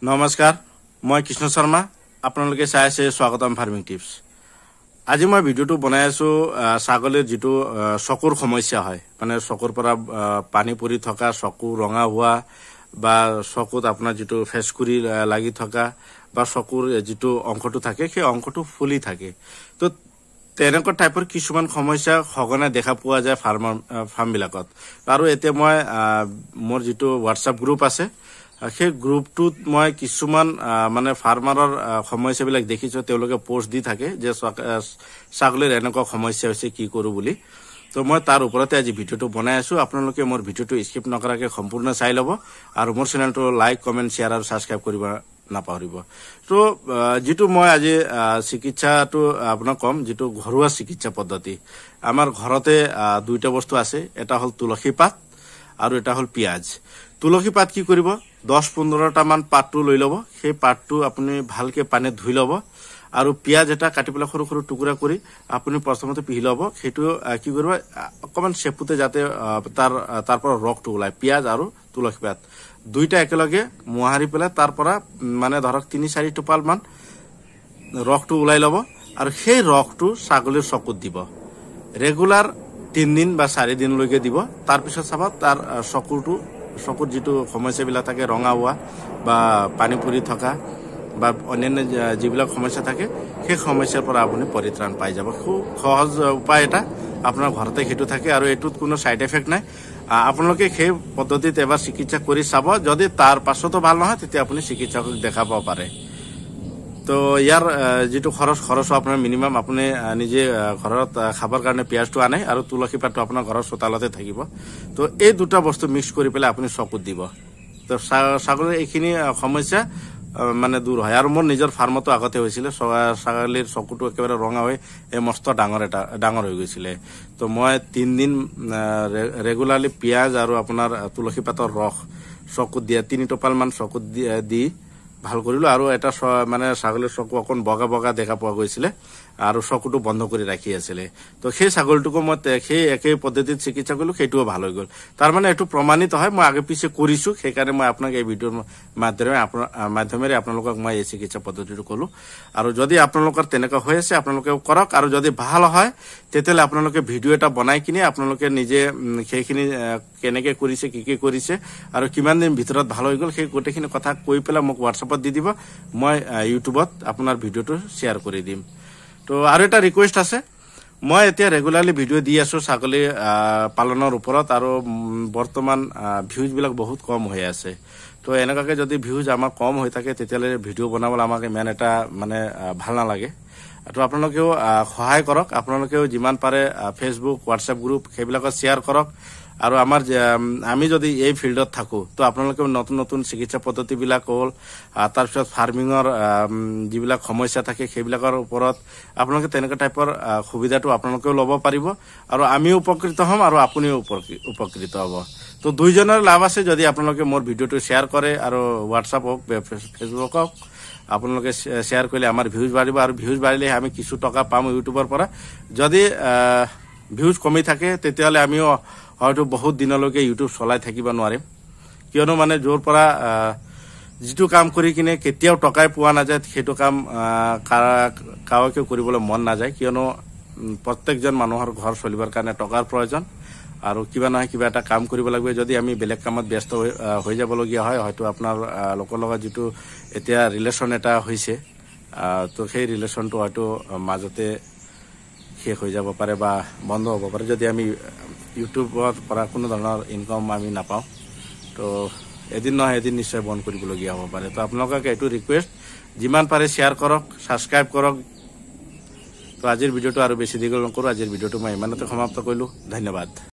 নমস্কাৰ মই কৃষ্ণ শৰ্মা আপোনালোকে চাই আছে স্বাগতম ফাৰ্মিং টিপছ আজি মই ভিডিওটো বনাই আছো ছাগলীৰ যেটো চকুৰ সমস্যা হয় মানে চকুৰ পৰা পানী পৰি থকা চকু ৰঙা হোৱা বা চকুত আপোনাৰ যেটো ফেসকুৰি লাগি থকা বা চকুৰ যেটো অংশটো থাকে সেই অংশটো ফুলি থাকে তো তেনেকুৱা টাইপৰ কিছুমান সমস্যা হগনে দেখা পোৱা যায় ফাৰ্ম বিলাকত আৰু এতিয়া মই মোৰ যেটো WhatsApp গ্ৰুপ আছে সেই গ্ৰুপটোত মই কিছুমান মানে ফাৰ্মাৰৰ সমস্যাবিলাক দেখিছো তেওঁলোকে পোষ্ট দি থাকে যে ছাগলীৰ এনেকুৱা সমস্যা হৈছে কি কৰো বুলি তো মই তাৰ ওপৰতে আজি ভিডিওটো বনাই আছো আপোনালোকে মোৰ ভিডিওটো স্কিপ নকৰাকে সম্পূৰ্ণ চাই লব আৰু মোৰ চেনেলটো লাইক কমেন্ট শেয়াৰ আৰু সাবস্ক্ৰাইব কৰিব নাপাহৰিব তো যেটো মই আজি চিকিৎসাটো আপোনাক কম যেটো ঘৰুৱা চিকিৎসা পদ্ধতি আমাৰ ঘৰতে দুইটা বস্তু আছে এটা হল তুলসী পাত আৰু এটা হল পিয়াজ তুলসী পাত কি কৰিব 10-15টা মান পাতটো লৈ লব সেই পাতটো আপুনি ভালকে পানীত ধুই লব আৰু পিয়াজ এটা কাটি পেলাই সৰু সৰু টুকুৰা কৰি আপুনি প্ৰথমতে পিহি লব সেইটো কি কৰিব অকমান চেপুতে যাতে তাৰ পৰা ৰসটো ওলাই পিয়াজ আৰু তুলসী পাত দুইটা একেলগে মোহাৰি পেলাই তাৰ পৰা মানে ধৰক 3-4 টোপাল মান ৰসটো ওলাই লব আৰু সেই ৰসটো ছাগলীৰ চকুত দিব ৰেগুলাৰ 3 দিন বা 4 দিন লৈকে দিব তাৰ পিছত চাবা তাৰ চকুৰ যেটো সমস্যা বিলাক থাকে ৰঙা হোৱা বা পানী পৰি থকা বা অন্যান্য যিবিলাক সমস্যা থাকে সেই সমস্যাৰ পৰা আপুনি পৰিত্ৰাণ পাই যাব খুব সহজ উপায় এটা আপোনাৰ ঘৰতে হেতু থাকে আৰু এটুত কোনো সাইড এফেক্ট নাই আপোনালোকে সেই পদ্ধতিত এবাৰ চিকিৎসা কৰি চাব যদি তাৰ পাছতো ভাল নহয় তেতিয়া আপুনি চিকিৎসকক দেখাব পাৰে তো ইয়াৰ যেটো খৰচ আপোনাৰ মিনিমাম আপুনি নিজে ঘৰত খাবৰ কাৰণে পিয়াজটো আনে আৰু তুলসী পাতটো আপোনাৰ ঘৰৰ চোতালতে থাকিব তো এই দুটা বস্তু মিক্স কৰি পেলাই আপুনি চকুত দিব তো ছাগলীৰ এইখিনি সমস্যা মানে দূৰ হয় আৰু মোৰ নিজৰ ফাৰ্মতো আগতে হৈছিল ছাগলীৰ চকুটো একেবাৰে ৰঙা হৈ এই মস্ত ডাঙৰ হৈ গৈছিল তো মই 3 দিন ৰেগুলাৰলি পিয়াজ আৰু আপোনাৰ তুলসী পাতৰ ৰস চকুত দিয়া 3 টোপাল মান চকুত দি ভাল কৰিলো আৰু এটা মানে ছাগলীৰ চকু অকন বগা বগা দেখা পোৱা গৈছিল আৰু চকুটো বন্ধ কৰি ৰাখি আছিল তো সেই ছাগলটোকো মই সেই একেই পদ্ধতিত চিকিৎসা কৰিলো সেইটোও ভাল হৈ গল তাৰ মানে এটো প্ৰমাণিত হয় মই আগে পিছে কৰিছো সেই কাৰণে মই আপোনাক এই ভিডিওৰ মাধ্যমেৰে আপোনালোকক মই এই চিকিৎসা পদ্ধতিটো কলো আৰু যদি আপোনালোকৰ তেনেকা হৈ আছে আপোনালোকে কৰক আৰু যদি ভাল হয় তেতিয়ালে আপোনালোকে ভিডিও এটা বনাই কিনে আপোনালোকে নিজে সেইখিনি কেনেকে কৰিছে কি কৰিছে আৰু কিমান দিন ভিতৰত ভাল হৈ গল সেই গোটেইখিনি কথা কৈ পেলাই মোক WhatsApp দি দিব মই ইউটিউবত আপোনাৰ ভিডিওটো শেয়াৰ কৰি দিম তো আৰু এটা ৰিকুৱেষ্ট আছে মই এতিয়া ৰেগুলাৰলি ভিডিও দি আছো ছাগলী পালনৰ ওপৰত আৰু বৰ্তমান ভিউজ বিলাক বহুত কম হৈ আছে তো এনেকাকে যদি ভিউজ আমাৰ কম হৈ থাকে তেতিয়ালে ভিডিও বনাবলৈ আমাক ইমান এটা মানে ভাল নালাগে তো আপোনালোকেও সহায় কৰক আপোনালোকেও যিমান পাৰে ফেসবুক WhatsApp গ্ৰুপ সেইবিলাকত শেয়াৰ কৰক আৰু আমি যদি এই ফিল্ডত থাকো তো আপোনালোকে নতুন নতুন চিকিৎসা পদ্ধতি বিলাক হল তাৰ পিছত ফাৰ্মিংৰ যিবিলাক সমস্যা থাকে সেইবিলাকৰ ওপৰত আপোনালোকে তেনেকা টাইপৰ সুবিধাটো আপোনালোকেও ল'ব পাৰিব আৰু আমিও উপকৃত হ'ম আৰু আপুনিও উপকৃত হ'ব তো দুইজনৰ লাভ আছে যদি আপোনালোকে মোৰ ভিডিওটো শেয়াৰ কৰে আৰু WhatsApp হওক ফেসবুক হওক আপোনালোকে শেয়াৰ কৰিলে আমাৰ ভিউজ বাঢ়িব আৰু ভিউজ বাঢ়িলে আমি কিছু টকা পাম ইউটিউবৰ পৰা যদি ভিউজ কমি থাকে তেতিয়ালে আমিও হয়তো বহুত দিনলৈকে ইউটিউব চলাই থাকিব নোৱাৰিম কিয়নো মানে জোৰ পৰা যেটো কাম কৰি কিনে কেতিয়াও টকাই পোৱা নাযায় সেইটো কাম কাওকে কৰিবলৈ মন নাযায় কিয়নো প্ৰত্যেকজন মানুহৰ ঘৰ চলিবৰ কাৰণে টকাৰ প্ৰয়োজন আৰু কিবা নহয় কিবা এটা কাম কৰিব লাগিব যদি আমি বেলেগ কামত ব্যস্ত হৈ যাবলগীয়া হয় হয়তো আপোনাৰ লোকৰ লগত যেটো এতিয়া ৰিলেশন এটা হৈছে তো সেই ৰিলেশনটো হয়তো মাজতে শেষ হৈ যাব পাৰে বা বন্ধ হ'ব পাৰে যদি আমি ইউটিউবৰ পৰা কোনো ধৰণৰ ইনকাম আমি নাপাওঁ তো এদিন নহয় এদিন নিশ্চয় বন্ধ কৰিবলগীয়া হ'ব পাৰে তো আপোনালোকক এইটো ৰিকুৱেষ্ট যিমান পাৰে শেয়াৰ কৰক সাবস্ক্ৰাইব কৰক তো আজিৰ ভিডিওটো আৰু বেছি দীঘল নকৰো আজিৰ ভিডিওটো মই ইমানতে সমাপ্ত কৰিলো ধন্যবাদ